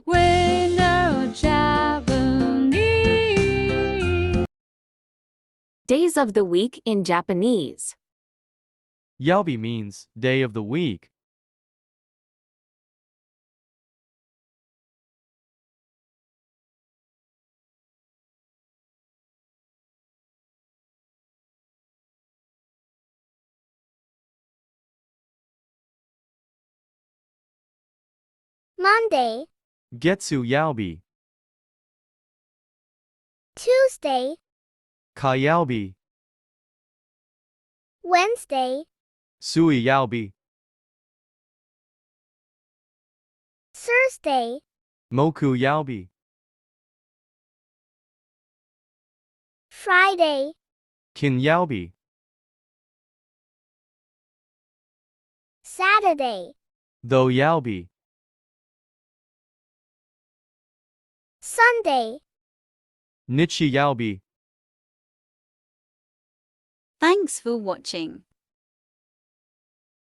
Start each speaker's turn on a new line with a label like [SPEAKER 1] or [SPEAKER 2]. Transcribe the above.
[SPEAKER 1] We know Japanese.
[SPEAKER 2] Days of the week in Japanese.
[SPEAKER 3] Youbi means day of the week.
[SPEAKER 4] Monday,
[SPEAKER 3] Getsu Youbi.
[SPEAKER 4] Tuesday,
[SPEAKER 3] Kayoubi.
[SPEAKER 4] Wednesday,
[SPEAKER 3] Sui Youbi.
[SPEAKER 4] Thursday,
[SPEAKER 3] Moku Youbi.
[SPEAKER 4] Friday,
[SPEAKER 3] Kin Youbi.
[SPEAKER 4] Saturday,
[SPEAKER 3] Tho Youbi.
[SPEAKER 4] Sunday.
[SPEAKER 3] Nichi Youbi.
[SPEAKER 1] Thanks for watching.